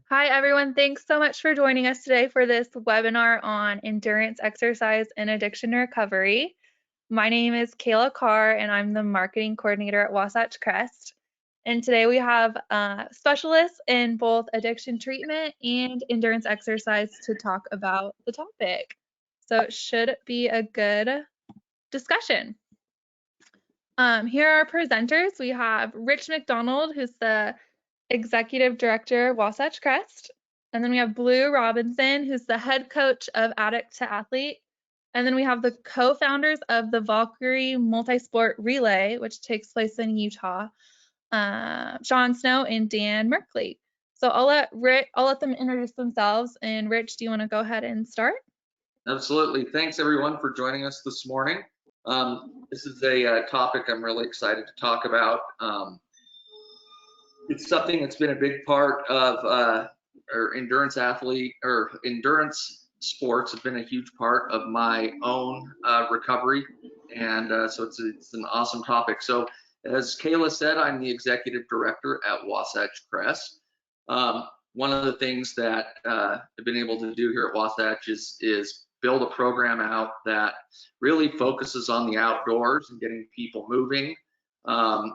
Hi, everyone. Thanks so much for joining us today for this webinar on endurance exercise and addiction recovery. My name is Kayla Carr, and I'm the marketing coordinator at Wasatch Crest. And today we have specialists in both addiction treatment and endurance exercise to talk about the topic. So it should be a good discussion. Here are our presenters. We have Rich McDonald, who's the Executive Director, Wasatch Crest. And then we have Blue Robinson, who's the head coach of Addict to Athlete. And then we have the co-founders of the Valkyrie multi-sport relay, which takes place in Utah, Shawn Snow and Dan Merkley. So I'll let them introduce themselves. And Rich, do you want to go ahead and start? Absolutely. Thanks everyone for joining us this morning. This is a topic I'm really excited to talk about. It's something that's been a big part of our endurance sports have been a huge part of my own recovery, and so it's an awesome topic. So as Kayla said, I'm the executive director at Wasatch Crest. One of the things that I've been able to do here at Wasatch is build a program out that really focuses on the outdoors and getting people moving,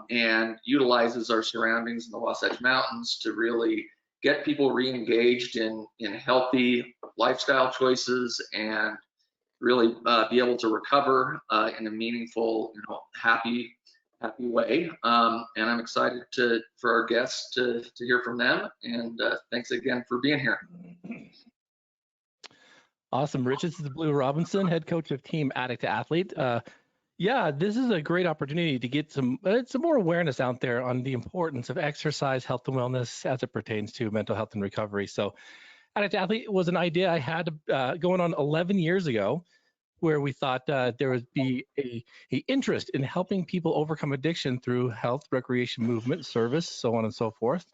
and utilizes our surroundings in the Wasatch Mountains to really get people re-engaged in healthy lifestyle choices and really be able to recover in a meaningful, happy way. And I'm excited for our guests to hear from them. And thanks again for being here. Awesome, Rich. This is Blue Robinson, head coach of Team Addict to Athlete. Yeah, this is a great opportunity to get some more awareness out there on the importance of exercise, health, and wellness as it pertains to mental health and recovery. So, Addict to Athlete was an idea I had going on 11 years ago, where we thought there would be a interest in helping people overcome addiction through health, recreation, movement, service, so on and so forth.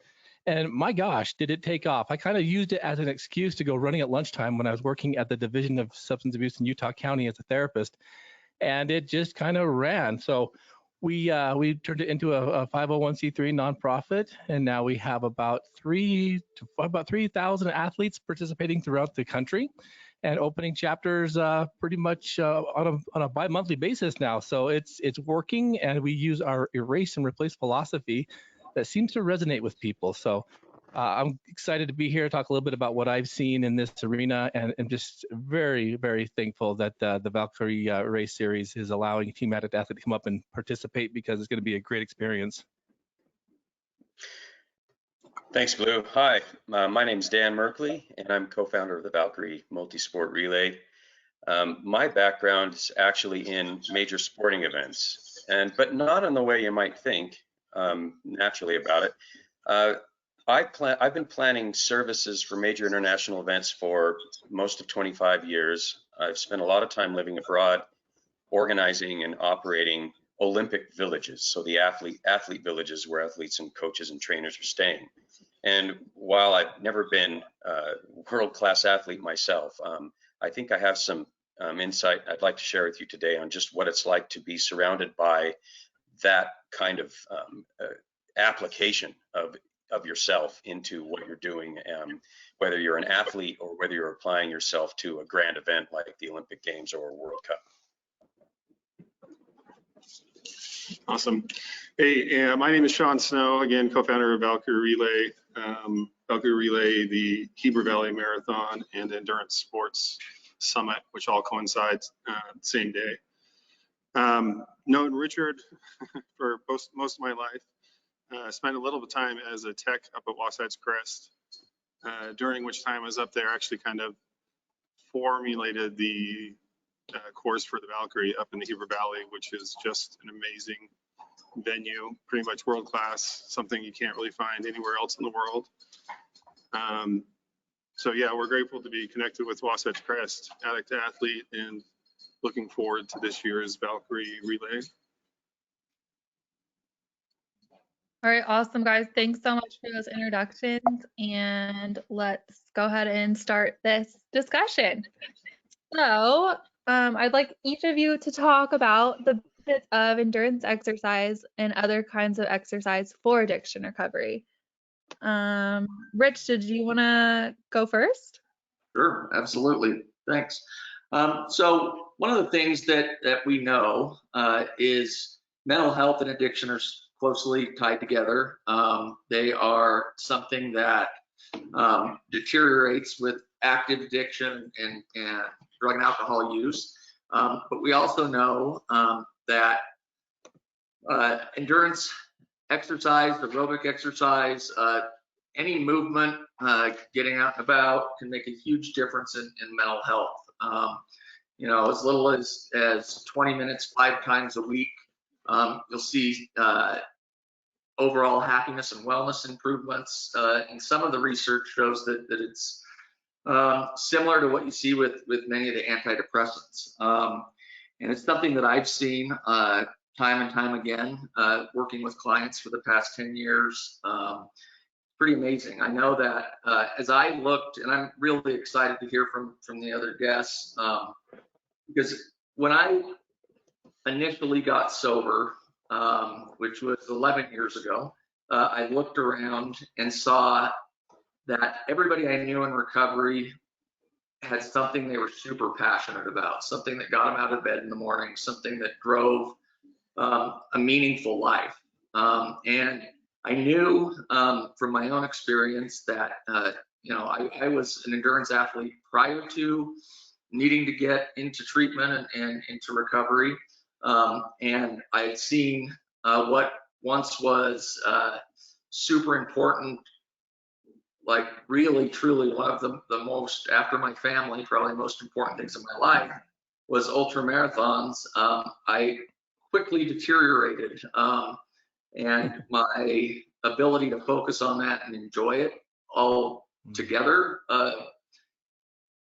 And my gosh, did it take off. I kind of used it as an excuse to go running at lunchtime when I was working at the Division of Substance Abuse in Utah County as a therapist. And it just kind of ran. So we turned it into a 501c3 nonprofit, and now we have about 3,000 athletes participating throughout the country, and opening chapters pretty much on a bi-monthly basis now. So it's working, and we use our erase and replace philosophy that seems to resonate with people. So I'm excited to be here to talk a little bit about what I've seen in this arena, and I'm just very, very thankful that the Valkyrie race series is allowing Team Addict Athlete to come up and participate, because it's going to be a great experience. Thanks, Blue. Hi, my name's Dan Merkley, and I'm co-founder of the Valkyrie multi-sport relay. My background is actually in major sporting events, but not in the way you might think naturally about it. I've been planning services for major international events for most of 25 years. I've spent a lot of time living abroad, organizing and operating Olympic villages, so the athlete villages where athletes and coaches and trainers are staying. And while I've never been a world-class athlete myself, I think I have some insight I'd like to share with you today on just what it's like to be surrounded by that kind of application of yourself into what you're doing, whether you're an athlete or whether you're applying yourself to a grand event like the Olympic Games or a World Cup. Awesome. Hey, my name is Shawn Snow, again, co-founder of Valkyrie Relay. Valkyrie Relay, the Heber Valley Marathon, and Endurance Sports Summit, which all coincides the same day. Known Richard for most of my life. Spent a little bit of time as a tech up at Wasatch Crest, during which time I was up there, actually kind of formulated the course for the Valkyrie up in the Heber Valley, which is just an amazing venue, pretty much world class, something you can't really find anywhere else in the world. So yeah, we're grateful to be connected with Wasatch Crest, Addict to Athlete, and looking forward to this year's Valkyrie Relay. All right, awesome, guys. Thanks so much for those introductions, and let's go ahead and start this discussion. So I'd like each of you to talk about the benefits of endurance exercise and other kinds of exercise for addiction recovery. Rich, did you want to go first? Sure, absolutely. Thanks. So one of the things that we know is mental health and addiction are closely tied together. They are something that deteriorates with active addiction and drug and alcohol use. But we also know that endurance exercise, aerobic exercise, any movement, getting out and about can make a huge difference in mental health. You know, as little as 20 minutes, 5 times a week, you'll see overall happiness and wellness improvements. And some of the research shows that it's similar to what you see with many of the antidepressants. And it's something that I've seen time and time again, working with clients for the past 10 years. Pretty amazing. I know that as I looked, and I'm really excited to hear from the other guests, because when I initially got sober, which was 11 years ago, I looked around and saw that everybody I knew in recovery had something they were super passionate about, something that got them out of bed in the morning, something that drove a meaningful life. And I knew from my own experience that, you know, I was an endurance athlete prior to needing to get into treatment and into recovery. And I had seen what once was super important, like really, truly one of the most, after my family, probably most important things in my life was ultra marathons. I quickly deteriorated, and my ability to focus on that and enjoy it all together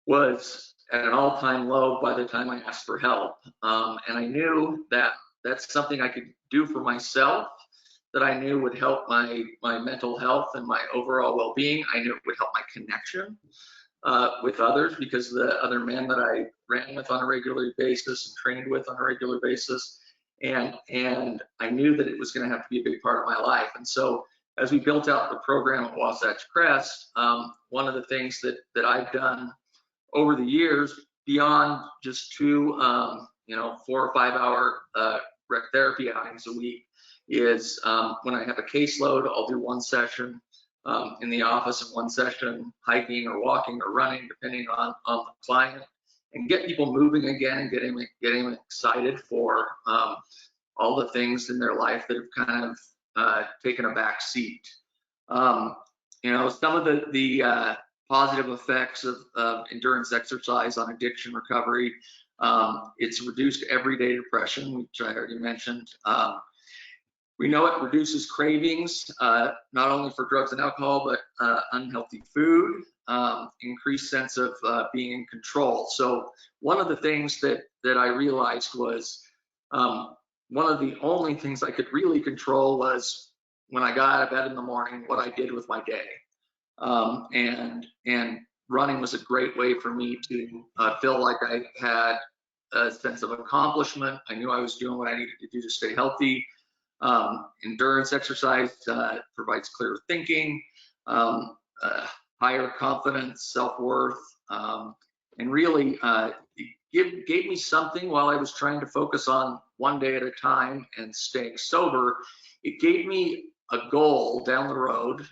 was at an all-time low by the time I asked for help. And I knew that that's something I could do for myself, that I knew would help my mental health and my overall well-being. I knew it would help my connection with others, because the other men that I ran with on a regular basis and trained with on a regular basis, and I knew that it was going to have to be a big part of my life. And so as we built out the program at Wasatch Crest, one of the things that I've done over the years, beyond just 2 you know, 4 or 5 hour rec therapy outings a week, is when I have a caseload, I'll do 1 session in the office and 1 session hiking or walking or running, depending on the client, and get people moving again and getting them excited for all the things in their life that have kind of taken a back seat. You know, some of the positive effects of endurance exercise on addiction recovery, it's reduced everyday depression, which I already mentioned. We know it reduces cravings, not only for drugs and alcohol, but unhealthy food, increased sense of being in control. So one of the things that I realized was one of the only things I could really control was when I got out of bed in the morning, what I did with my day. And running was a great way for me to feel like I had a sense of accomplishment. I knew I was doing what I needed to do to stay healthy. Endurance exercise provides clear thinking, higher confidence, self-worth, and really gave me something while I was trying to focus on one day at a time and staying sober. It gave me a goal down the road,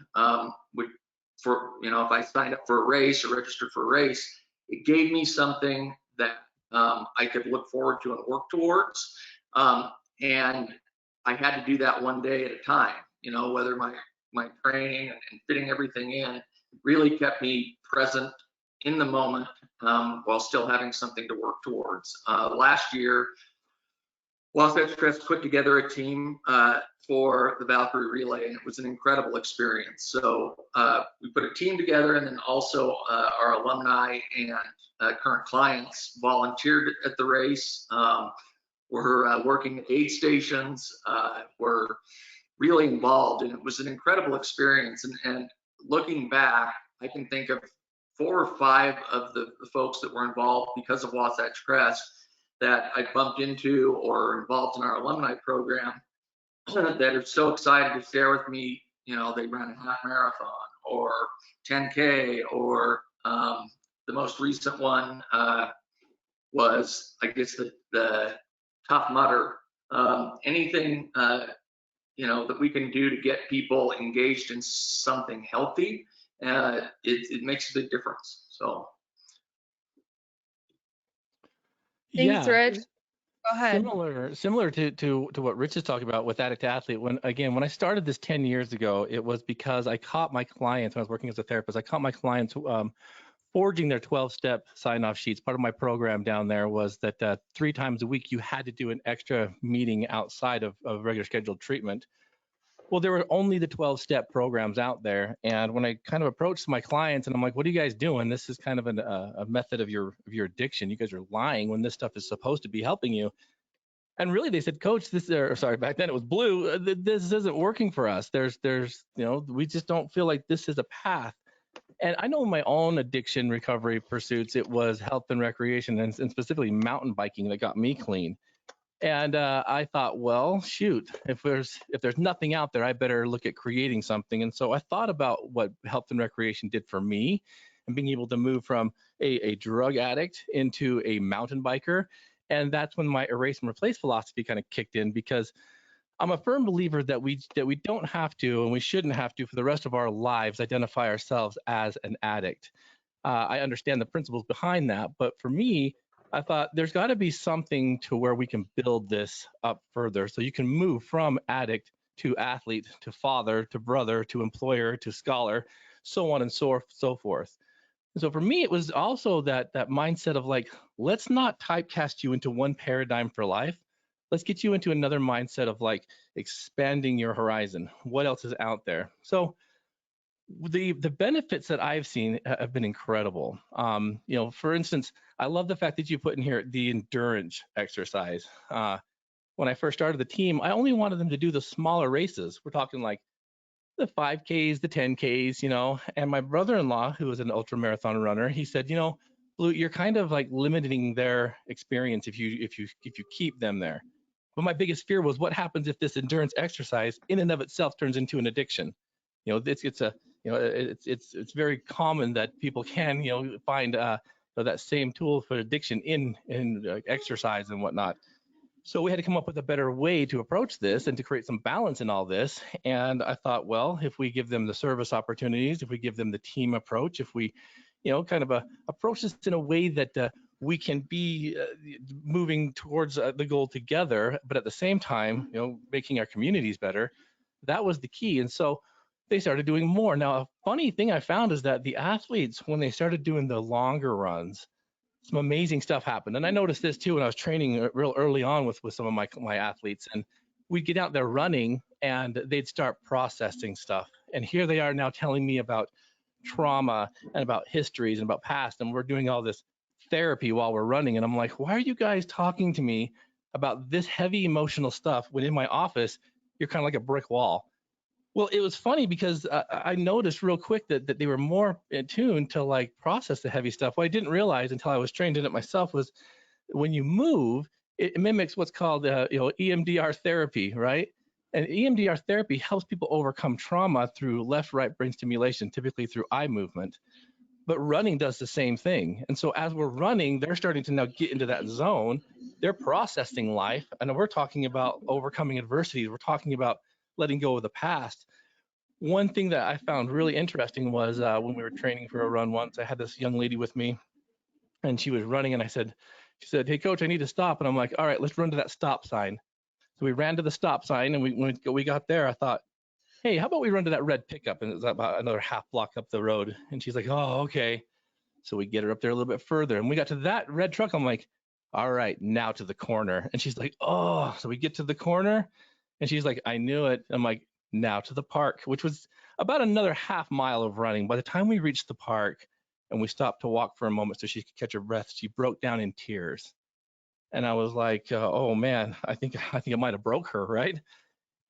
for, you know, if I signed up for a race or registered for a race, it gave me something that I could look forward to and work towards. And I had to do that one day at a time, you know, whether my training and fitting everything in really kept me present in the moment, while still having something to work towards. Last year, Wasatch Crest put together a team for the Valkyrie relay, and it was an incredible experience. So we put a team together, and then also our alumni and current clients volunteered at the race. We're working at aid stations. We're really involved, and it was an incredible experience. And looking back, I can think of 4 or 5 of the folks that were involved because of Wasatch Crest that I bumped into or involved in our alumni program that are so excited to share with me, they ran a half marathon or 10K, or the most recent one was, I guess, the Tough Mudder. Anything that we can do to get people engaged in something healthy, it makes a big difference. So. Thanks, Yeah, Rich. Go ahead. similar to what Rich is talking about with Addict to Athlete. When I started this 10 years ago, it was because I caught my clients when I was working as a therapist. I caught my clients forging their 12-step sign-off sheets. Part of my program down there was that 3 times a week you had to do an extra meeting outside of regular scheduled treatment. Well, there were only the 12-step programs out there, and when I kind of approached my clients and I'm like, "What are you guys doing? This is kind of a method of your addiction. You guys are lying when this stuff is supposed to be helping you." And really, they said, "Coach, back then it was Blue. This isn't working for us. There's we just don't feel like this is a path." And I know in my own addiction recovery pursuits, it was health and recreation, and specifically mountain biking that got me clean. And I thought, well, shoot, if there's nothing out there, I better look at creating something. And so I thought about what health and recreation did for me, and being able to move from a drug addict into a mountain biker. And that's when my erase and replace philosophy kind of kicked in, because I'm a firm believer that we don't have to, and we shouldn't have to, for the rest of our lives, identify ourselves as an addict. I understand the principles behind that, but for me, I thought there's got to be something to where we can build this up further, so you can move from addict to athlete to father to brother to employer to scholar, so on and so forth. And so for me, it was also that mindset of like, let's not typecast you into one paradigm for life. Let's get you into another mindset of like expanding your horizon. What else is out there? So the benefits that I've seen have been incredible. For instance, I love the fact that you put in here the endurance exercise. When I first started the team, I only wanted them to do the smaller races. We're talking like the 5Ks, the 10Ks, and my brother-in-law, who was an ultra marathon runner, he said, Blue, you're kind of like limiting their experience if you keep them there. But my biggest fear was, what happens if this endurance exercise in and of itself turns into an addiction? It's very common that people can find that same tool for addiction in exercise and whatnot. So we had to come up with a better way to approach this and to create some balance in all this. And I thought, well, if we give them the service opportunities, if we give them the team approach, if we kind of approach this in a way that we can be moving towards the goal together, but at the same time, making our communities better, that was the key. And so they started doing more. Now, a funny thing I found is that the athletes, when they started doing the longer runs, some amazing stuff happened. And I noticed this too when I was training real early on with some of my athletes, and we'd get out there running and they'd start processing stuff. And here they are now telling me about trauma and about histories and about past, and we're doing all this therapy while we're running. And I'm like, why are you guys talking to me about this heavy emotional stuff when in my office you're kind of like a brick wall? Well, it was funny because I noticed real quick that they were more attuned to like process the heavy stuff. What I didn't realize until I was trained in it myself was when you move, it mimics what's called EMDR therapy, right? And EMDR therapy helps people overcome trauma through left-right brain stimulation, typically through eye movement. But running does the same thing. And so as we're running, they're starting to now get into that zone. They're processing life, and we're talking about overcoming adversity. We're talking about letting go of the past. One thing that I found really interesting was when we were training for a run once, I had this young lady with me, and she was running, and she said, "Hey, coach, I need to stop." And I'm like, "All right, let's run to that stop sign." So we ran to the stop sign, and when we got there, I thought, "Hey, how about we run to that red pickup?" And it was about another half block up the road. And she's like, "Oh, okay." So we get her up there a little bit further, and we got to that red truck. I'm like, "All right, now to the corner." And she's like, "Oh." So we get to the corner, and she's like, "I knew it." I'm like, "Now to the park," which was about another half mile of running. By the time we reached the park and we stopped to walk for a moment so she could catch her breath, she broke down in tears. And I was like, "Oh man, I think I might have broke her," right?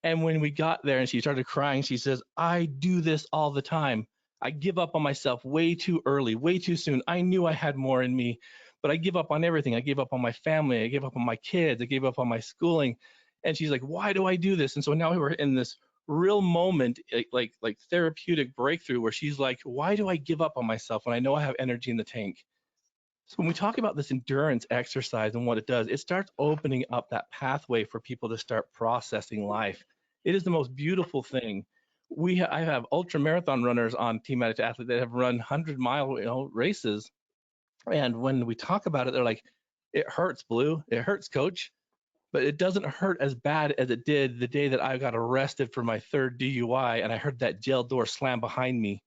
And when we got there and she started crying, she says, "I do this all the time. I give up on myself way too early, way too soon. I knew I had more in me, but I give up on everything. I gave up on my family. I gave up on my kids. I gave up on my schooling." And she's like, "Why do I do this?" And so now we were in this real moment, like therapeutic breakthrough where she's like, why do I give up on myself when I know I have energy in the tank? So when we talk about this endurance exercise and what it does, it starts opening up that pathway for people to start processing life. It is the most beautiful thing. I have ultra marathon runners on Team Addict Athlete that have run 100-mile races, and when we talk about it, they're like, it hurts, Blue. It hurts, coach. But it doesn't hurt as bad as it did the day that I got arrested for my 3rd DUI and I heard that jail door slam behind me.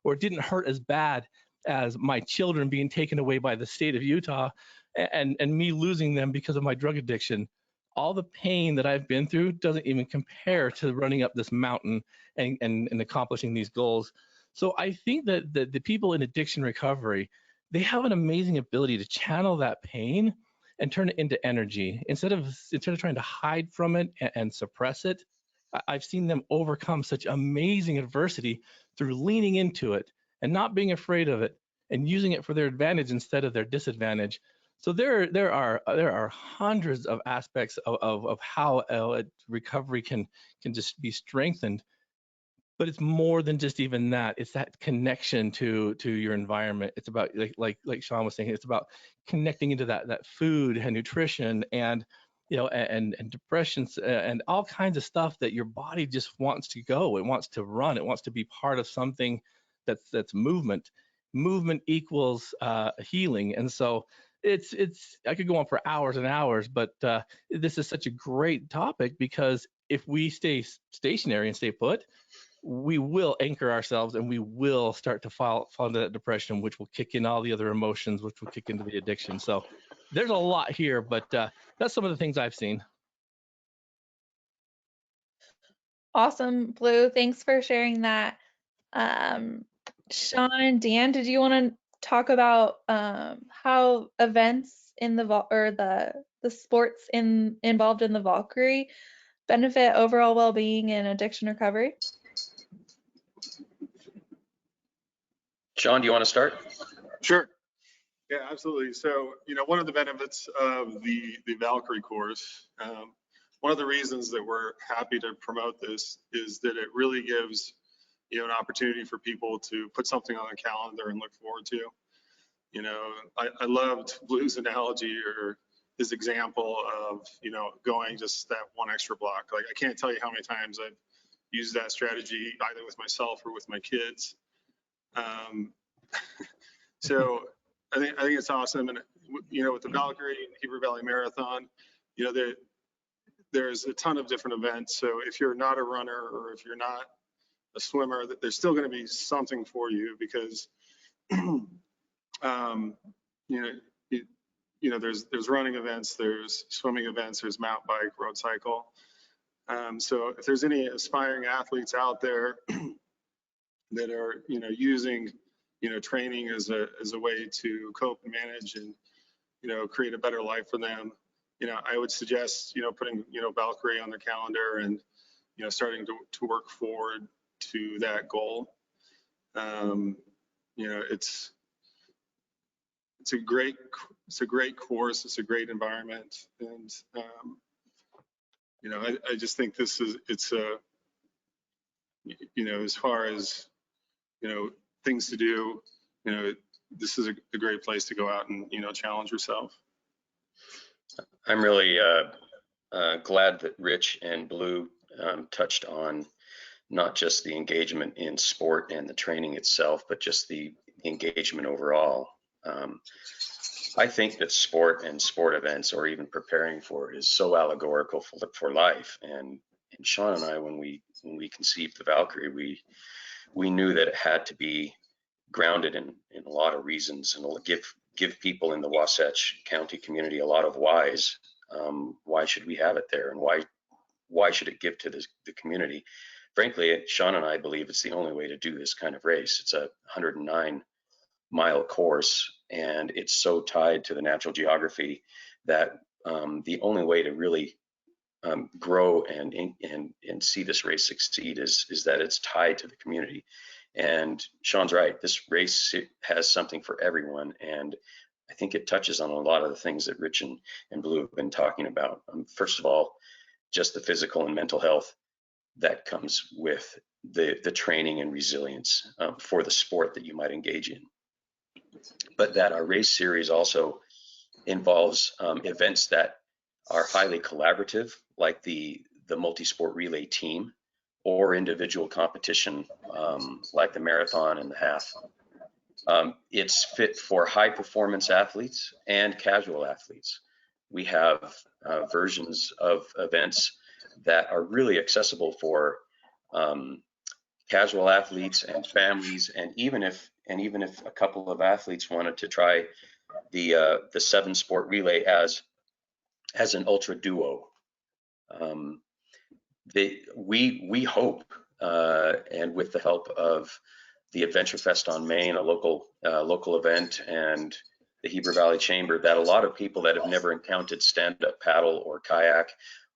Or it didn't hurt as bad as my children being taken away by the state of Utah and me losing them because of my drug addiction. All the pain that I've been through doesn't even compare to running up this mountain and accomplishing these goals. So I think that the people in addiction recovery, they have an amazing ability to channel that pain and turn it into energy instead of trying to hide from it and suppress it. I've seen them overcome such amazing adversity through leaning into it and not being afraid of it and using it for their advantage instead of their disadvantage. So there are hundreds of aspects of how recovery can just be strengthened. But it's more than just even that. It's that connection to your environment. It's about like Shawn was saying. It's about connecting into that food and nutrition and and depressions and all kinds of stuff that your body just wants to go. It wants to run. It wants to be part of something that's movement. Movement equals healing, and so it's I could go on for hours and hours, but this is such a great topic because if we stay stationary and stay put, we will anchor ourselves and we will start to fall into that depression, which will kick in all the other emotions, which will kick into the addiction. So there's a lot here, but that's some of the things I've seen. Awesome, Blue. Thanks for sharing that. Shawn, Dan, did you want to talk about how events in the sports involved in the Valkyrie benefit overall well-being and addiction recovery? Shawn, do you want to start? Sure. Yeah, absolutely. So, one of the benefits of the Valkyrie course, one of the reasons that we're happy to promote this is that it really gives, an opportunity for people to put something on the calendar and look forward to. I loved Blue's analogy or his example of, going just that one extra block. Like, I can't tell you how many times I've used that strategy either with myself or with my kids. So I think it's awesome. And, with the Valkyrie and Heber Valley Marathon, there's a ton of different events. So if you're not a runner or if you're not a swimmer, there's still going to be something for you because, there's running events, there's swimming events, there's mountain bike, road cycle. So if there's any aspiring athletes out there that are, using, training as a way to cope and manage and, create a better life for them, I would suggest, putting, Valkyrie on their calendar and, starting to work forward to that goal. It's a great course. It's a great environment. And, I just think it's as far as, things to do, this is a great place to go out and, challenge yourself. I'm really glad that Rich and Blue touched on not just the engagement in sport and the training itself, but just the engagement overall. I think that sport and sport events, or even preparing for it, is so allegorical for life. And Shawn and I, when we conceived the Valkyrie, we knew that it had to be grounded in a lot of reasons and give people in the Wasatch County community a lot of whys. Why should we have it there, and why should it give to the community? Frankly, Shawn and I believe it's the only way to do this kind of race. It's a 109-mile course, and it's so tied to the natural geography that the only way to really grow and see this race succeed is that it's tied to the community. And Shawn's right, this race has something for everyone, and I think it touches on a lot of the things that Rich and Blue have been talking about. First of all, just the physical and mental health that comes with the training and resilience for the sport that you might engage in. But that our race series also involves events that are highly collaborative, like the multi-sport relay team, or individual competition like the marathon and the half. It's fit for high performance athletes and casual athletes. We have versions of events that are really accessible for casual athletes and families, and even if a couple of athletes wanted to try the 7-sport relay as an ultra duo. We hope, and with the help of the Adventure Fest on Main, a local event, and the Heber Valley Chamber, that a lot of people that have never encountered stand-up paddle or kayak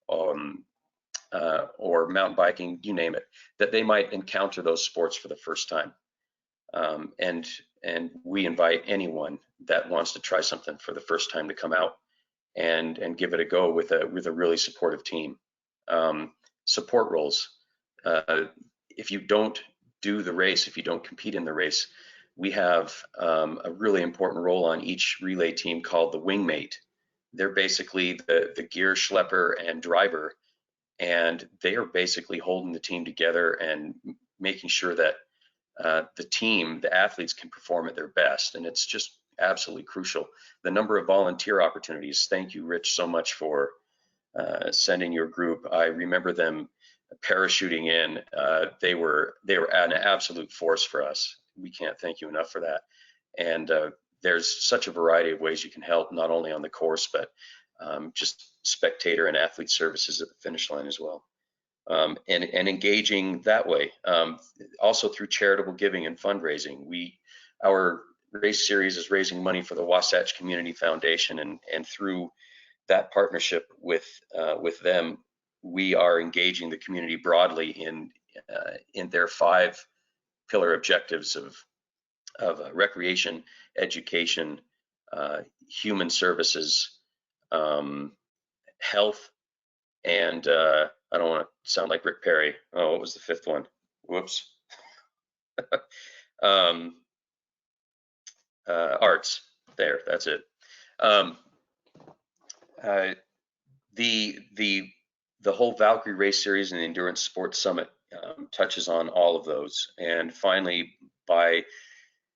or mountain biking, you name it, that they might encounter those sports for the first time. And we invite anyone that wants to try something for the first time to come out and give it a go with a really supportive team. Support roles. If you don't do the race, if you don't compete in the race, we have a really important role on each relay team called the wingmate. They're basically the gear schlepper and driver, and they are basically holding the team together and making sure that the athletes can perform at their best. And it's just absolutely crucial. The number of volunteer opportunities. Thank you, Rich, so much for sending your group. I remember them parachuting in. They were an absolute force for us. We can't thank you enough for that. And there's such a variety of ways you can help, not only on the course, but just spectator and athlete services at the finish line as well. And engaging that way. Also through charitable giving and fundraising. Our race series is raising money for the Wasatch Community Foundation, and through that partnership with them, we are engaging the community broadly in their 5 pillar objectives of recreation, education, human services, health, and I don't want to sound like Rick Perry. Oh, what was the 5th one? Whoops. Arts. There, that's it. The whole Valkyrie race series and the Endurance Sports Summit touches on all of those. And finally, by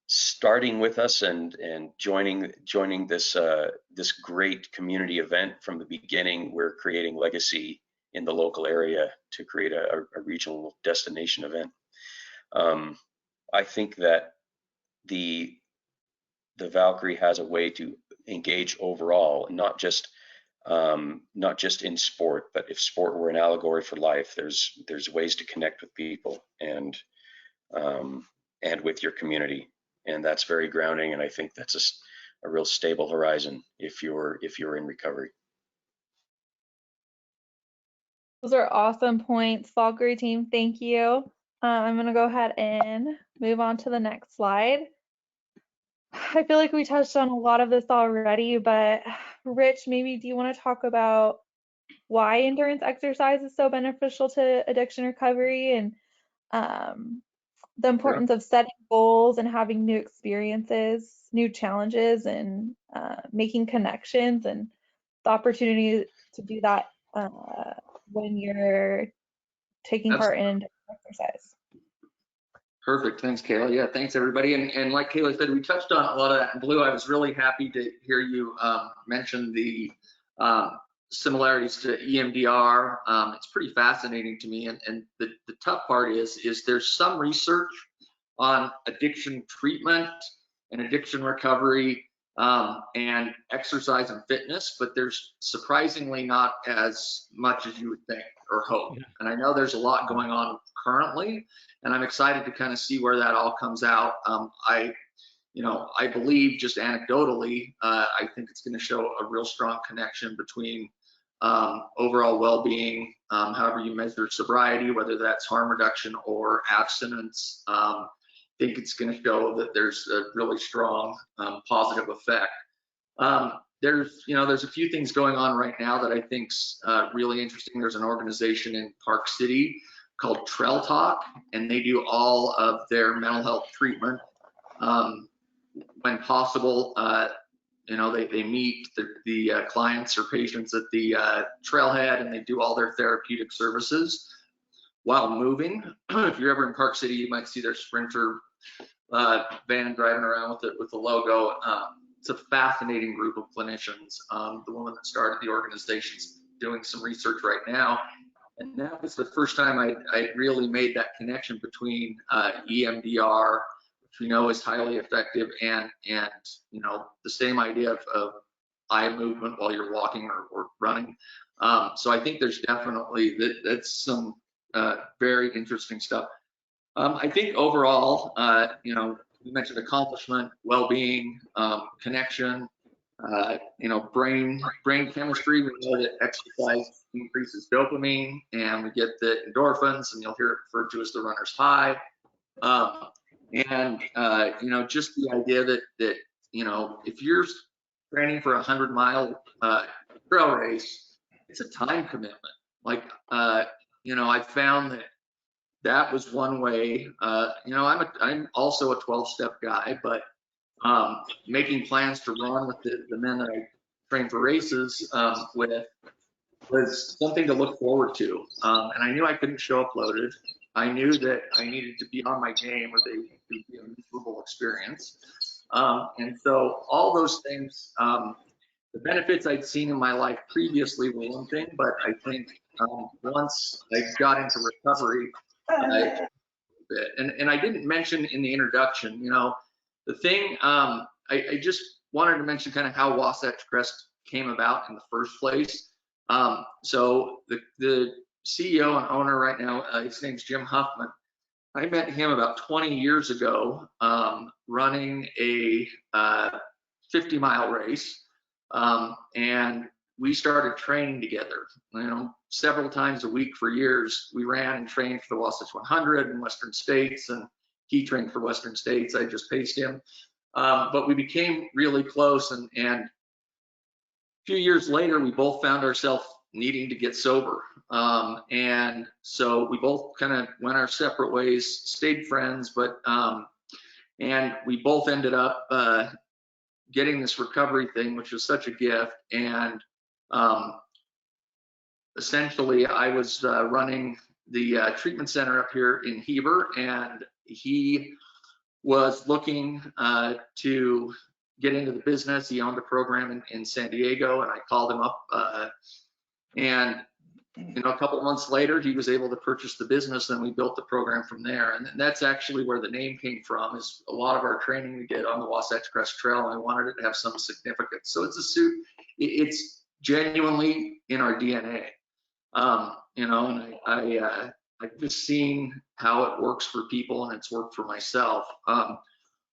starting with us and joining this great community event from the beginning, we're creating legacy in the local area to create a regional destination event. I think that the Valkyrie has a way to engage overall, not just in sport, but if sport were an allegory for life, there's ways to connect with people and with your community, and that's very grounding. And I think that's a real stable horizon if you're in recovery. Those are awesome points, Valkyrie team. Thank you. I'm going to go ahead and move on to the next slide. I feel like we touched on a lot of this already, but Rich, maybe do you want to talk about why endurance exercise is so beneficial to addiction recovery, and the importance of setting goals and having new experiences, new challenges, and making connections, and the opportunity to do that when you're taking part in exercise. Perfect. Thanks, Kayla. Yeah, thanks, everybody. And like Kayla said, we touched on a lot of that in blue. I was really happy to hear you mention the similarities to EMDR. It's pretty fascinating to me. And the tough part is there's some research on addiction treatment and addiction recovery and exercise and fitness, but there's surprisingly not as much as you would think or hope. And I know there's a lot going on currently, and I'm excited to kind of see where that all comes out. I believe, just anecdotally, I think it's going to show a real strong connection between overall well-being, however you measure sobriety, whether that's harm reduction or abstinence. I think it's going to show that there's a really strong positive effect. There's a few things going on right now that I think's really interesting. There's an organization in Park City called Trail Talk, and they do all of their mental health treatment. When possible, they meet the clients or patients at the trailhead, and they do all their therapeutic services while moving. If you're ever in Park City, you might see their Sprinter van driving around with the logo. It's a fascinating group of clinicians. The woman that started the organization's doing some research right now, and that was the first time I really made that connection between EMDR, which we know is highly effective, and the same idea of eye movement while you're walking or running. So I think there's definitely that's some very interesting stuff. I think overall, we mentioned accomplishment, well-being, connection, brain chemistry. We know that exercise increases dopamine, and we get the endorphins, and you'll hear it referred to as the runner's high. Just the idea that if you're training for a 100-mile trail race, it's a time commitment. Like, I found that was one way. I'm also a 12-step guy, but making plans to run with the men that I train for races with was something to look forward to. And I knew I couldn't show up loaded. I knew that I needed to be on my game, or they would be a miserable experience. And so all those things, the benefits I'd seen in my life previously were one thing, but I think once I got into recovery, and I didn't mention in the introduction, the thing, I just wanted to mention kind of how Wasatch Crest came about in the first place. So the CEO and owner right now, his name's Jim Huffman. I met him about 20 years ago running a 50-mile race, and we started training together. Several times a week for years. We ran and trained for the Wasatch 100 in Western States, and he trained for Western States. I just paced him, but we became really close. And a few years later, we both found ourselves needing to get sober. And so we both kind of went our separate ways, stayed friends, but and we both ended up getting this recovery thing, which was such a gift. And essentially, I was running the treatment center up here in Heber, and he was looking to get into the business. He owned a program in San Diego, and I called him up, and a couple of months later, he was able to purchase the business, and we built the program from there. And that's actually where the name came from. Is a lot of our training we did on the Wasatch Crest Trail, and I wanted it to have some significance. So it's genuinely in our DNA. And I've just seen how it works for people, and it's worked for myself.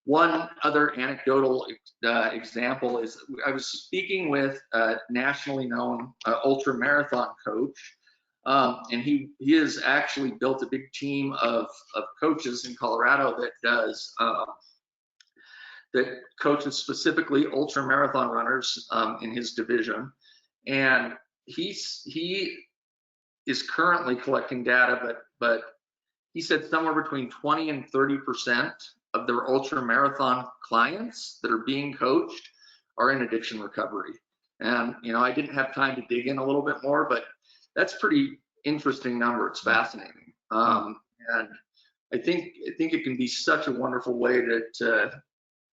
One other anecdotal example is I was speaking with a nationally known ultra marathon coach, and he has actually built a big team of coaches in Colorado that coaches specifically ultra marathon runners in his division, and he is currently collecting data, but he said somewhere between 20 and 30% of their ultra marathon clients that are being coached are in addiction recovery. And I didn't have time to dig in a little bit more, but that's pretty interesting number. It's fascinating, and I think it can be such a wonderful way to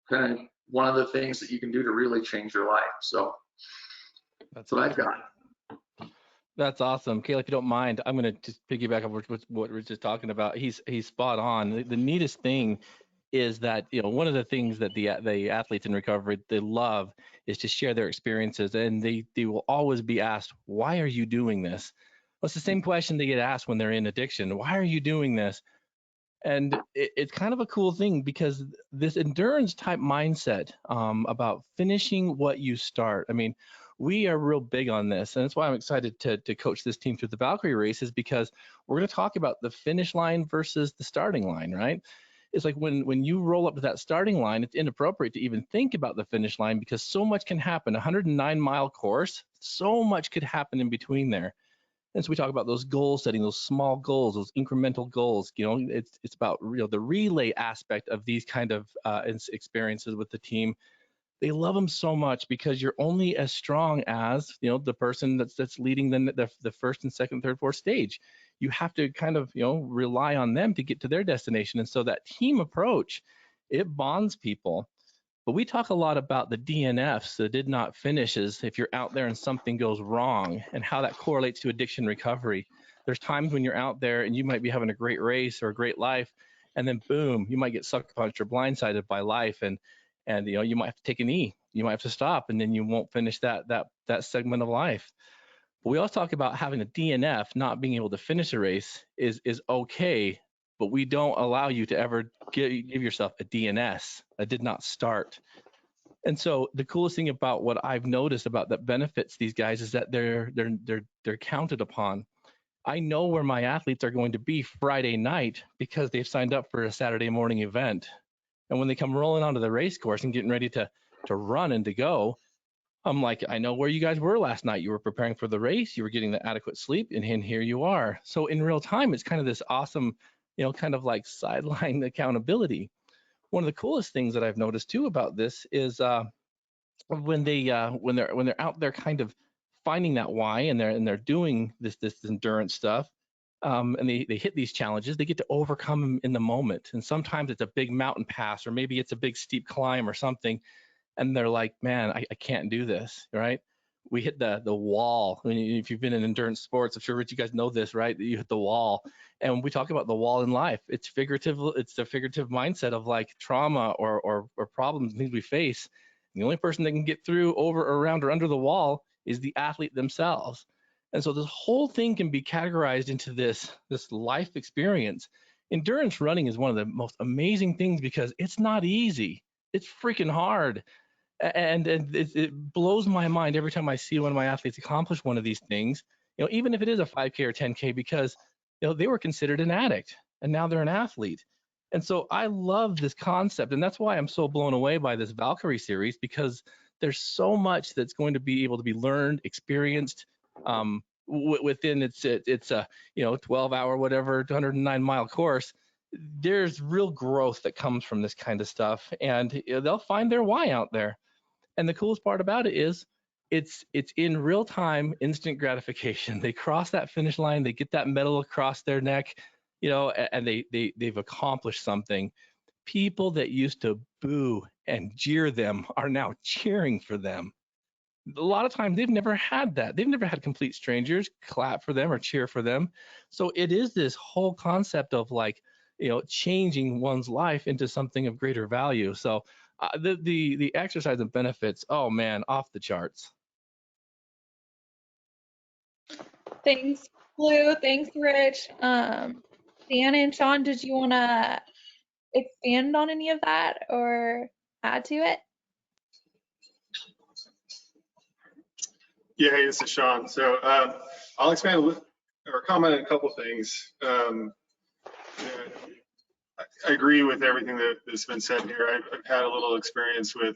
kind of one of the things that you can do to really change your life. So that's what I've got. That's awesome. Kayla, if you don't mind, I'm going to just piggyback on what Rich is talking about. He's spot on. The neatest thing is that, one of the things that the athletes in recovery, they love is to share their experiences, and they will always be asked, why are you doing this? Well, it's the same question they get asked when they're in addiction. Why are you doing this? And it's kind of a cool thing, because this endurance type mindset about finishing what you start. I mean, we are real big on this, and that's why I'm excited to coach this team through the Valkyrie races, because we're going to talk about the finish line versus the starting line, right? It's like when you roll up to that starting line, it's inappropriate to even think about the finish line, because so much can happen. 109-mile course, so much could happen in between there. And so we talk about those goal setting, those small goals, those incremental goals. It's about the relay aspect of these kind of experiences with the team. They love them so much because you're only as strong as the person that's leading the first and second, third, fourth stage. You have to kind of rely on them to get to their destination. And so that team approach, it bonds people. But we talk a lot about the DNFs, the did not finishes, if you're out there and something goes wrong, and how that correlates to addiction recovery. There's times when you're out there and you might be having a great race or a great life, and then boom, you might get sucker punched or blindsided by life, and you might have to take a knee, you might have to stop, and then you won't finish that segment of life. But we also talk about having a DNF, not being able to finish a race is okay, but we don't allow you to ever give yourself a DNS, a did not start. And so the coolest thing about what I've noticed about that benefits these guys is that they're counted upon. I know where my athletes are going to be Friday night because they've signed up for a Saturday morning event. And when they come rolling onto the race course and getting ready to run and to go, I'm like, I know where you guys were last night. You were preparing for the race, you were getting the adequate sleep, and here you are. So in real time, it's kind of this awesome, kind of like sideline accountability. One of the coolest things that I've noticed too about this is when they're out there kind of finding that why, and they're doing this endurance stuff, and they hit these challenges, they get to overcome them in the moment. And sometimes it's a big mountain pass, or maybe it's a big steep climb or something, and they're like, man, I can't do this, right? We hit the wall. I mean, if you've been in endurance sports, I'm sure Rich, you guys know this, right? You hit the wall. And when we talk about the wall in life, it's figurative. It's the figurative mindset of like trauma or problems, things we face. And the only person that can get through, over, around, or under the wall is the athlete themselves. And so this whole thing can be categorized into this life experience. Endurance running is one of the most amazing things because it's not easy. It's freaking hard. And it blows my mind every time I see one of my athletes accomplish one of these things, even if it is a 5K or 10K, because they were considered an addict and now they're an athlete. And so I love this concept, and that's why I'm so blown away by this Valkyrie series, because there's so much that's going to be able to be learned, experienced within it's a 12-hour whatever 109-mile course. There's real growth that comes from this kind of stuff, and they'll find their why out there. And the coolest part about it is it's in real time, instant gratification. They cross that finish line, they get that medal across their neck, and they've accomplished something. People that used to boo and jeer them are now cheering for them. A lot of times they've never had that. They've never had complete strangers clap for them or cheer for them. So it is this whole concept of like, changing one's life into something of greater value. So the exercise and benefits, oh man, off the charts. Thanks, Blue. Thanks, Rich. Dan and Shawn, did you want to expand on any of that or add to it? Yeah, hey, this is Shawn. So I'll expand or comment on a couple things. I agree with everything that's been said here. I've had a little experience with,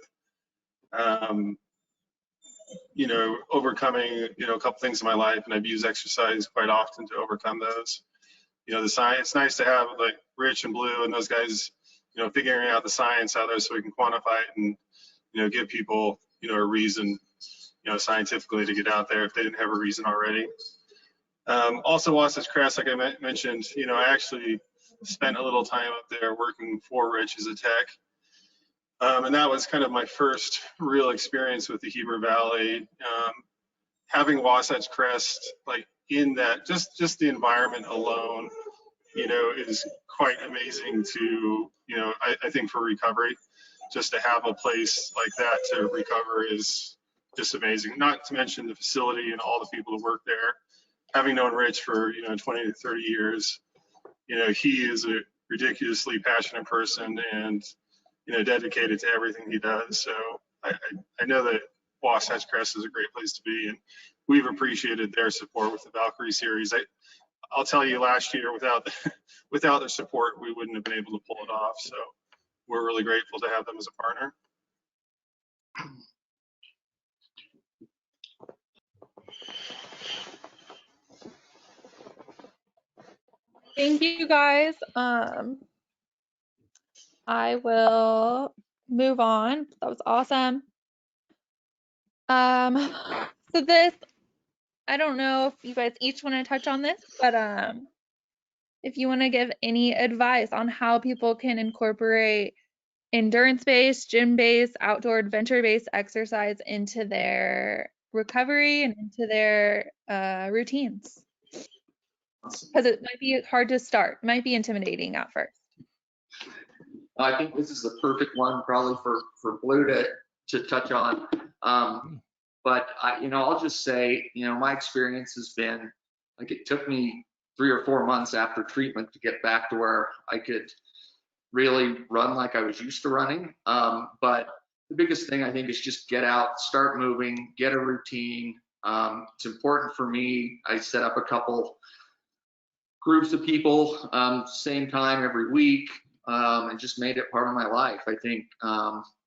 overcoming, a couple things in my life, and I've used exercise quite often to overcome those. The science, it's nice to have like Rich and Blue and those guys, figuring out the science out there so we can quantify it and, give people, a reason, scientifically to get out there if they didn't have a reason already. Also, Wasatch Crest, like I mentioned, I actually spent a little time up there working for Rich as a tech. And that was kind of my first real experience with the Heber Valley. Having Wasatch Crest, like in that, just the environment alone, is quite amazing to, I think for recovery, just to have a place like that to recover is just amazing. Not to mention the facility and all the people who work there. Having known Rich for, 20 to 30 years, he is a ridiculously passionate person and, dedicated to everything he does. So I know that Wasatch Crest is a great place to be, and we've appreciated their support with the Valkyrie series. I'll tell you, last year without their support, we wouldn't have been able to pull it off. So we're really grateful to have them as a partner. Thank you guys. I will move on. That was awesome. So this, I don't know if you guys each want to touch on this, but if you want to give any advice on how people can incorporate endurance-based, gym-based, outdoor adventure-based exercise into their recovery and into their routines. Because it might be hard to start, might be intimidating at first. I think this is the perfect one probably for Blue to touch on. But I'll just say, my experience has been like it took me 3 or 4 months after treatment to get back to where I could really run like I was used to running. But the biggest thing I think is just get out, start moving, get a routine. It's important for me. I set up a couple groups of people, same time every week, and just made it part of my life. I think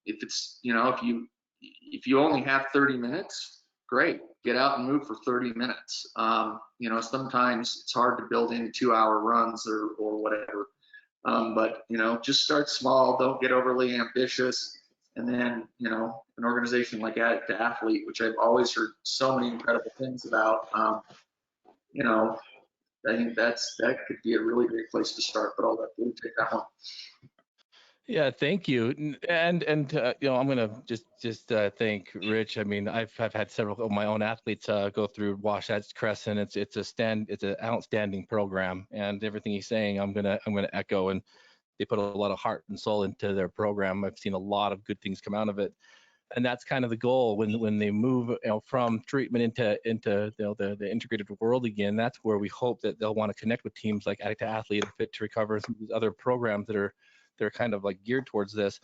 if it's, if you only have 30 minutes, great, get out and move for 30 minutes. Sometimes it's hard to build in 2-hour runs or whatever. But just start small, don't get overly ambitious. And then, an organization like Addict to Athlete, which I've always heard so many incredible things about, I think that could be a really great place to start, but I'll let you take that one. Yeah, thank you. And I'm gonna just thank Rich. I mean, I've had several of my own athletes go through Wasatch, Crest, and it's an outstanding program. And everything he's saying, I'm gonna echo. And they put a lot of heart and soul into their program. I've seen a lot of good things come out of it. And that's kind of the goal when they move from treatment into the integrated world again. That's where we hope that they'll want to connect with teams like Addict to Athlete or Fit to Recover, and some of these other programs that are they're kind of like geared towards this.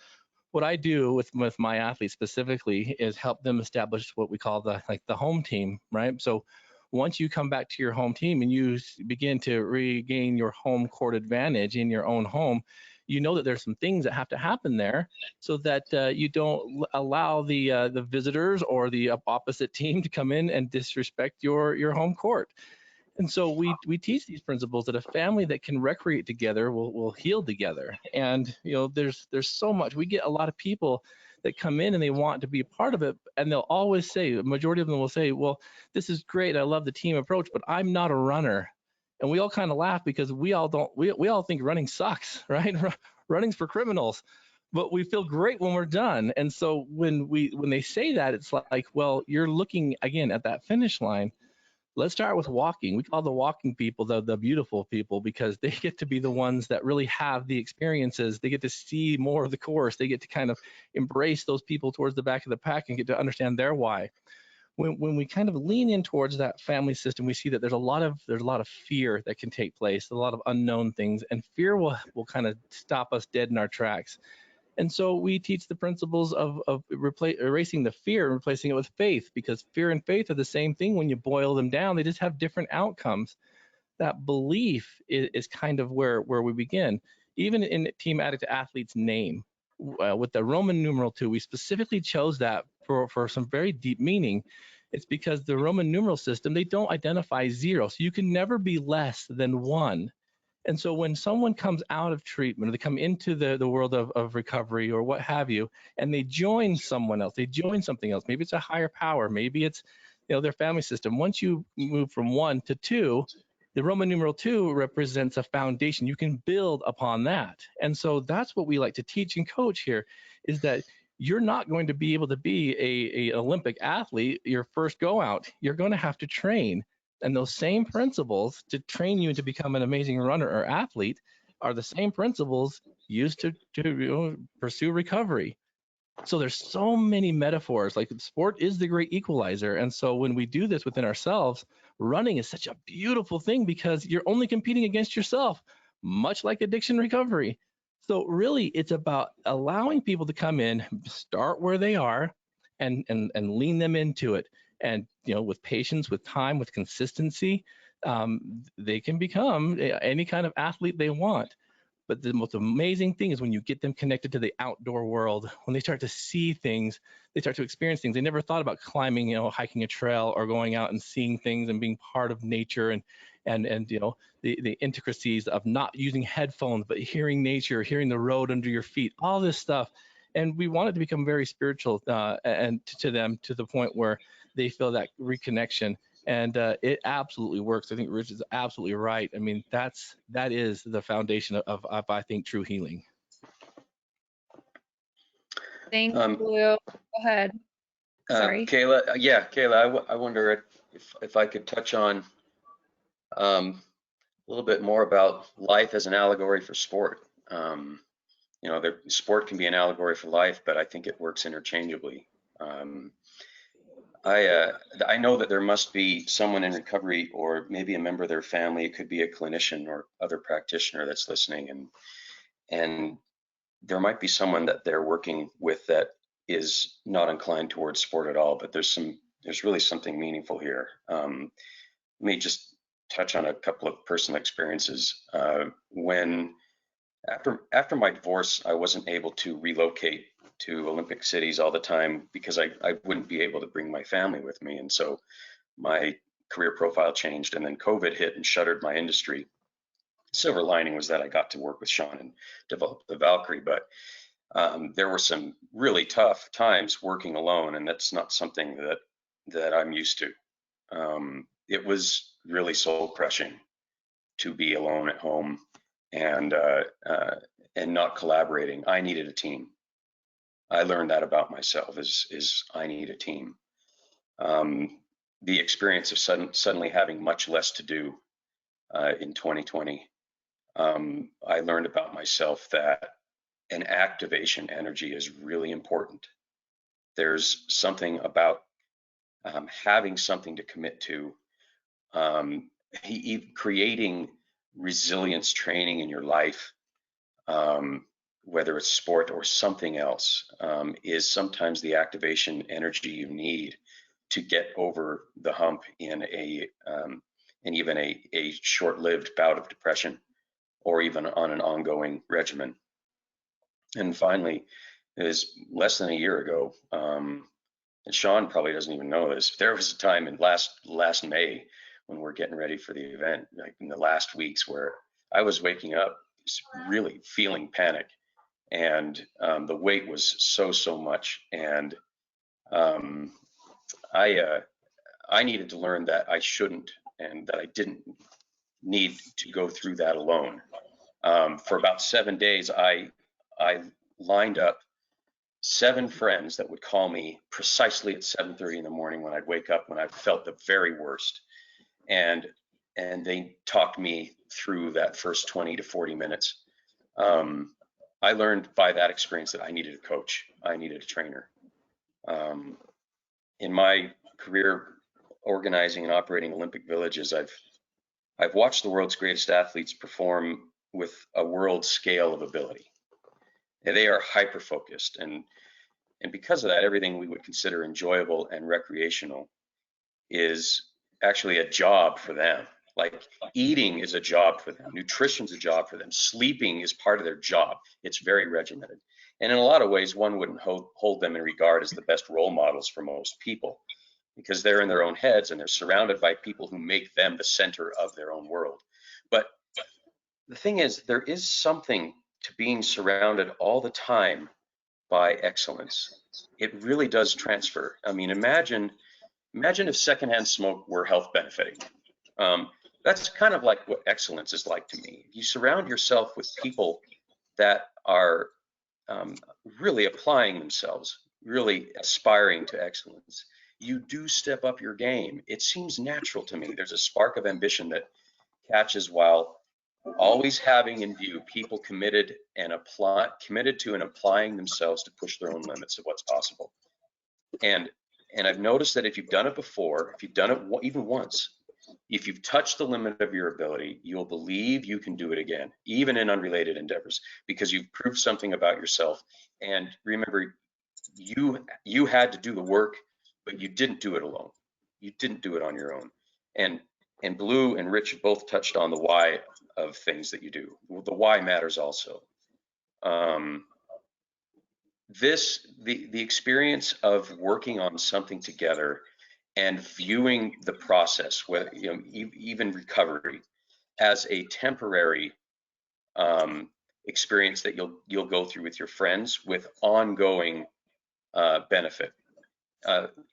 What I do with my athletes specifically is help them establish what we call the home team, right? So once you come back to your home team and you begin to regain your home court advantage in your own home, you know that there's some things that have to happen there so that you don't allow the visitors or the opposite team to come in and disrespect your home court. And so we teach these principles that a family that can recreate together will heal together. And there's so much. We get a lot of people that come in and they want to be a part of it, and they'll always say, a majority of them will say, well, this is great, I love the team approach, but I'm not a runner. And we all kind of laugh because we all think running sucks, right? Running's for criminals. But we feel great when we're done. And so when they say that, it's like, well, you're looking again at that finish line. Let's start with walking. We call the walking people the beautiful people because they get to be the ones that really have the experiences. They get to see more of the course. They get to kind of embrace those people towards the back of the pack and get to understand their why. When we kind of lean in towards that family system, we see that there's a lot of fear that can take place, a lot of unknown things, and fear will kind of stop us dead in our tracks. And so we teach the principles of erasing the fear and replacing it with faith, because fear and faith are the same thing when you boil them down. They just have different outcomes. That belief is kind of where we begin. Even in Team Addict to Athlete's name, with the Roman numeral 2, we specifically chose that for some very deep meaning. It's because the Roman numeral system, they don't identify 0. So you can never be less than 1. And so when someone comes out of treatment, or they come into the world of recovery or what have you, and they join someone else, they join something else, maybe it's a higher power, maybe it's their family system. Once you move from 1 to 2, the Roman numeral 2 represents a foundation. You can build upon that. And so that's what we like to teach and coach here, is that you're not going to be able to be an Olympic athlete your first go out. You're going to have to train. And those same principles to train you to become an amazing runner or athlete are the same principles used to pursue recovery. So there's so many metaphors. Like sport is the great equalizer. And so when we do this within ourselves, running is such a beautiful thing because you're only competing against yourself, much like addiction recovery. So really, it's about allowing people to come in, start where they are, and lean them into it. And with patience, with time, with consistency, they can become any kind of athlete they want. But the most amazing thing is when you get them connected to the outdoor world, when they start to see things, they start to experience things. They never thought about climbing, hiking a trail or going out and seeing things and being part of nature and the intricacies of not using headphones, but hearing nature, hearing the road under your feet, all this stuff. And we want it to become very spiritual and to them, to the point where they feel that reconnection. And it absolutely works. I think Rich is absolutely right. I mean, that is the foundation of I think, true healing. Thank you. Go ahead. Sorry. Kayla, I wonder if I could touch on a little bit more about life as an allegory for sport. Sport can be an allegory for life, but I think it works interchangeably. I know that there must be someone in recovery, or maybe a member of their family. It could be a clinician or other practitioner that's listening, and there might be someone that they're working with that is not inclined towards sport at all. But there's really something meaningful here. Let me just touch on a couple of personal experiences. After my divorce, I wasn't able to relocate to Olympic cities all the time because I wouldn't be able to bring my family with me. And so my career profile changed, and then COVID hit and shuttered my industry. Silver lining was that I got to work with Shawn and develop the Valkyrie, but there were some really tough times working alone, and that's not something that I'm used to. It was really soul crushing to be alone at home and not collaborating. I needed a team. I learned that about myself is I need a team. The experience of suddenly having much less to do in 2020, I learned about myself that an activation energy is really important. There's something about having something to commit to, creating resilience training in your life, whether it's sport or something else, is sometimes the activation energy you need to get over the hump in even a short-lived bout of depression, or even on an ongoing regimen. And finally, it was less than a year ago, and Shawn probably doesn't even know this. There was a time in last May when we're getting ready for the event, like in the last weeks, where I was waking up really feeling panic, and the weight was so much, and I needed to learn that I shouldn't, and that I didn't need to go through that alone. For about 7 days, I lined up 7 friends that would call me precisely at 7:30 in the morning when I'd wake up, when I felt the very worst, and they talked me through that first 20 to 40 minutes. I learned by that experience that I needed a coach. I needed a trainer. In my career organizing and operating Olympic villages, I've watched the world's greatest athletes perform with a world scale of ability. And they are hyper focused, and because of that, everything we would consider enjoyable and recreational is actually a job for them. Like eating is a job for them, nutrition's a job for them, sleeping is part of their job. It's very regimented. And in a lot of ways, one wouldn't hold them in regard as the best role models for most people, because they're in their own heads and they're surrounded by people who make them the center of their own world. But the thing is, there is something to being surrounded all the time by excellence. It really does transfer. I mean, imagine if secondhand smoke were health benefiting. That's kind of like what excellence is like to me. You surround yourself with people that are really applying themselves, really aspiring to excellence. You do step up your game. It seems natural to me. There's a spark of ambition that catches while always having in view people committed to and applying themselves to push their own limits of what's possible. And I've noticed that if you've done it before, if you've done it even once, if you've touched the limit of your ability, you'll believe you can do it again, even in unrelated endeavors, because you've proved something about yourself. And remember, you had to do the work, but you didn't do it alone. You didn't do it on your own. And Blue and Rich both touched on the why of things that you do. The why matters also. The experience of working on something together and viewing the process, whether, you know, even recovery, as a temporary experience that you'll go through with your friends with ongoing benefit.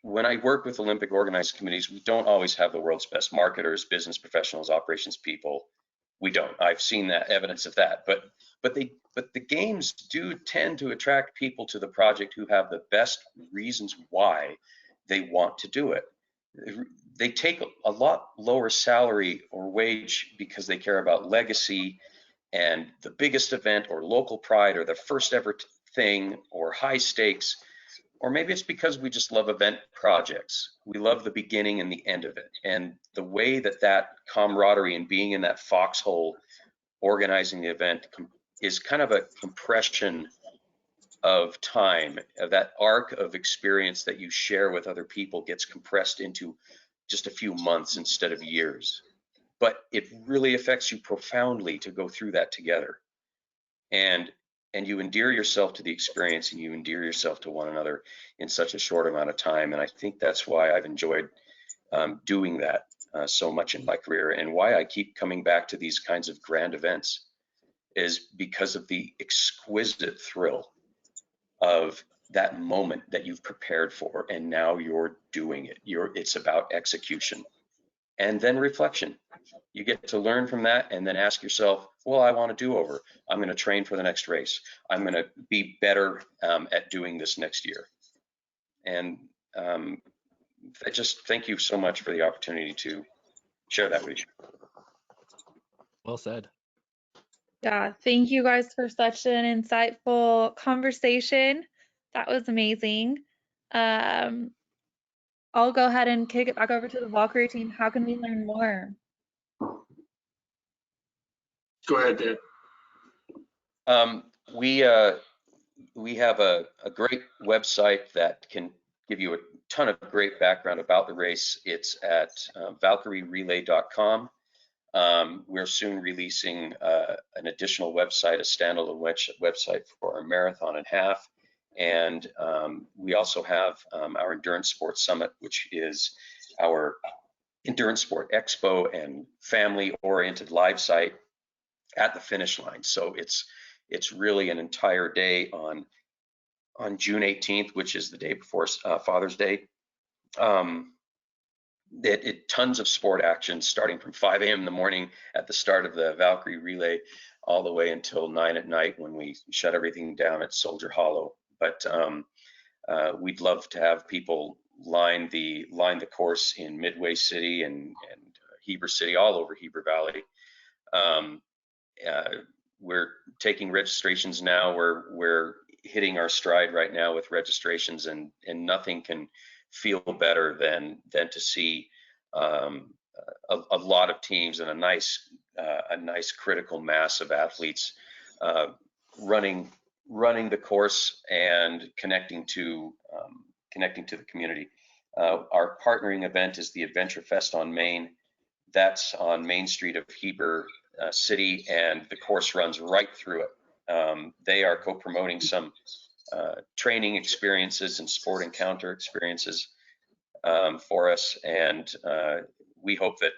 When I work with Olympic organized committees, we don't always have the world's best marketers, business professionals, operations people. We don't. I've seen that evidence of that. But the games do tend to attract people to the project who have the best reasons why they want to do it. They take a lot lower salary or wage because they care about legacy and the biggest event or local pride or the first ever thing or high stakes. Or maybe it's because we just love event projects. We love the beginning and the end of it. And the way that camaraderie and being in that foxhole organizing the event is kind of a compression of time, of that arc of experience that you share with other people gets compressed into just a few months instead of years. But it really affects you profoundly to go through that together. And you endear yourself to the experience and you endear yourself to one another in such a short amount of time. And I think that's why I've enjoyed doing that so much in my career, and why I keep coming back to these kinds of grand events is because of the exquisite thrill of that moment that you've prepared for, and now you're doing it. It's about execution and then reflection. You get to learn from that and then ask yourself, well, I want to do over. I'm going to train for the next race. I'm going to be better at doing this next year. And I just thank you so much for the opportunity to share that with you. Well said. Yeah, thank you guys for such an insightful conversation. That was amazing. I'll go ahead and kick it back over to the Valkyrie team. How can we learn more? Go ahead, Dan. We have a great website that can give you a ton of great background about the race. It's at valkyrierelay.com. We're soon releasing an additional website, a standalone website for our marathon and half. And we also have our Endurance Sports Summit, which is our endurance sport expo and family-oriented live site at the finish line. So it's really an entire day on June 18th, which is the day before Father's Day. Tons of sport action starting from 5 a.m. in the morning at the start of the Valkyrie relay all the way until 9 at night when we shut everything down at Soldier Hollow. But we'd love to have people line the course in Midway City and Heber City, all over Heber Valley. We're taking registrations now. We're hitting our stride right now with registrations, and nothing can feel better than to see a lot of teams and a nice critical mass of athletes running the course and connecting to the community. Our partnering event is the Adventure Fest on Main. That's on Main Street of Heber City, and the course runs right through it. They are co-promoting some training experiences and sport encounter experiences for us, and we hope that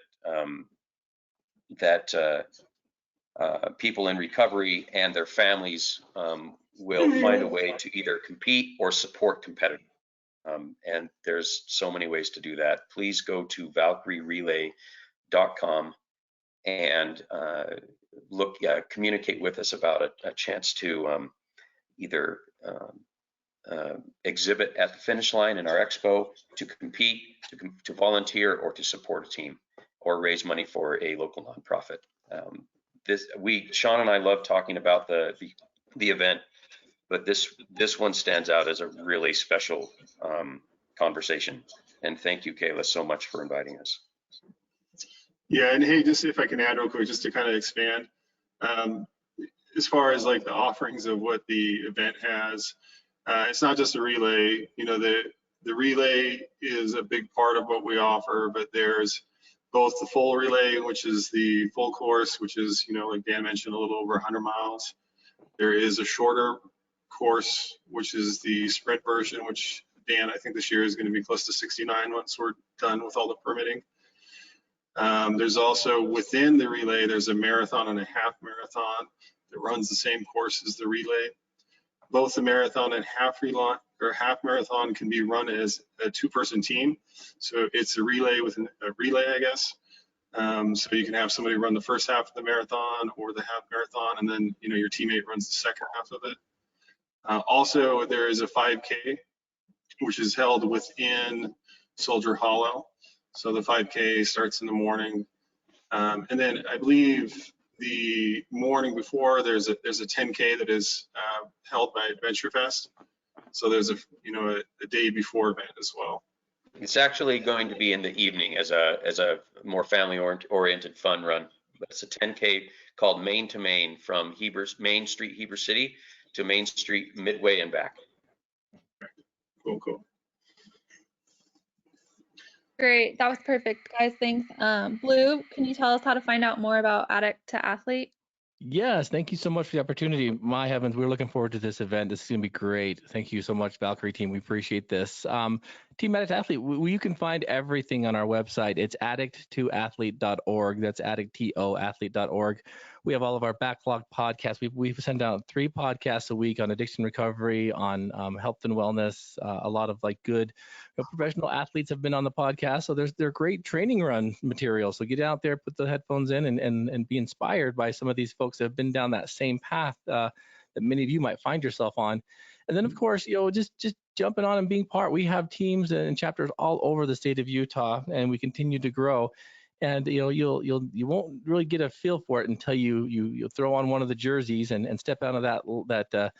people in recovery and their families will find a way to either compete or support competitors. And there's so many ways to do that. Please go to valkyrierelay.com and communicate with us about a chance to either exhibit at the finish line in our expo, to compete, to volunteer, or to support a team, or raise money for a local nonprofit. Shawn and I love talking about the event, but this one stands out as a really special conversation. And thank you, Kayla, so much for inviting us. Yeah, and hey, just if I can add real quick, just to kind of expand, as far as like the offerings of what the event has, it's not just a relay. You know, the relay is a big part of what we offer, but there's both the full relay, which is the full course, which is, like Dan mentioned, a little over 100 miles. There is a shorter course, which is the sprint version, which Dan, I think this year is going to be close to 69 once we're done with all the permitting. There's also within the relay, there's a marathon and a half marathon that runs the same course as the relay. Both the marathon and half marathon can be run as a two-person team. So it's a relay with a relay, I guess. So you can have somebody run the first half of the marathon or the half marathon, and then your teammate runs the second half of it. Also, there is a 5K, which is held within Soldier Hollow. So the 5K starts in the morning, and then I believe the morning before there's a 10K that is held by Adventure Fest. So there's a day before event as well. It's actually going to be in the evening as a more family oriented fun run. It's a 10K called Main to Main from Main Street, Heber City to Main Street Midway and back. Cool. Great. That was perfect, guys. Thanks. Blue, can you tell us how to find out more about Addict to Athlete? Yes, thank you so much for the opportunity. My heavens, we're looking forward to this event. This is going to be great. Thank you so much, Valkyrie team. We appreciate this. Team Addict Athlete, you can find everything on our website. It's addicttoathlete.org. That's addicttoathlete.org. We have all of our backlog podcasts. We send out 3 podcasts a week on addiction recovery, on health and wellness. A lot of good professional athletes have been on the podcast. So they're great training run material. So get out there, put the headphones in, and be inspired by some of these folks that have been down that same path that many of you might find yourself on. And then, of course, just jumping on and being part. We have teams and chapters all over the state of Utah, and we continue to grow. And you won't really get a feel for it until you throw on one of the jerseys and step out of that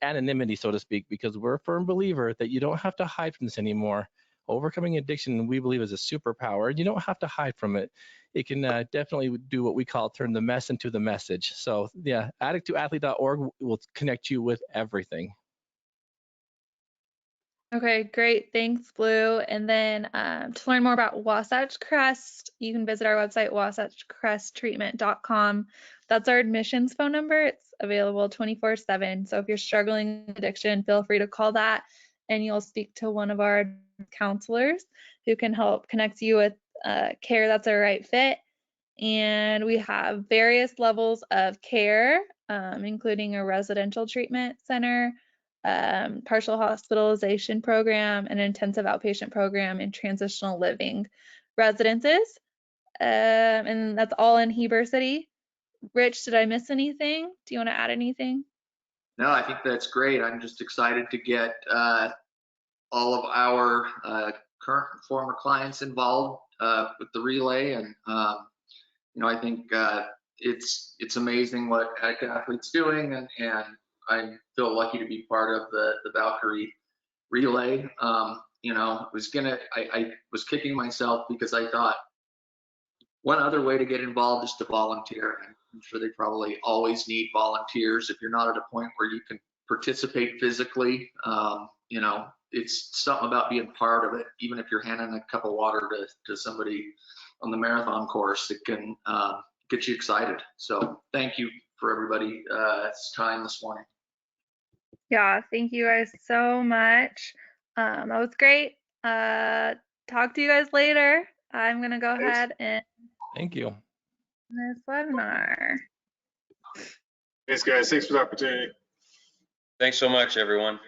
anonymity, so to speak, because we're a firm believer that you don't have to hide from this anymore. Overcoming addiction, we believe, is a superpower, and you don't have to hide from it. It can definitely do what we call turn the mess into the message. So yeah, addicttoathlete.org will connect you with everything. Okay, great. Thanks, Blue. And then to learn more about Wasatch Crest, you can visit our website, wasatchcresttreatment.com. That's our admissions phone number. It's available 24/7. So if you're struggling with addiction, feel free to call that, and you'll speak to one of our counselors who can help connect you with care that's a right fit. And we have various levels of care, including a residential treatment center, partial hospitalization program, an intensive outpatient program, and transitional living residences. And that's all in Heber City. Rich, did I miss anything? Do you want to add anything? No, I think that's great. I'm just excited to get all of our current and former clients involved with the relay, and I think it's amazing what Addict Athlete's doing, and I feel lucky to be part of the Valkyrie relay. I was kicking myself because I thought one other way to get involved is to volunteer. I'm sure they probably always need volunteers. If you're not at a point where you can participate physically, it's something about being part of it. Even if you're handing a cup of water to somebody on the marathon course, it can get you excited. So thank you for everybody's time this morning. Yeah, thank you guys so much. That was great. Talk to you guys later. I'm gonna go ahead and Thank you. end this webinar. Thanks, guys. Thanks for the opportunity. Thanks so much, everyone.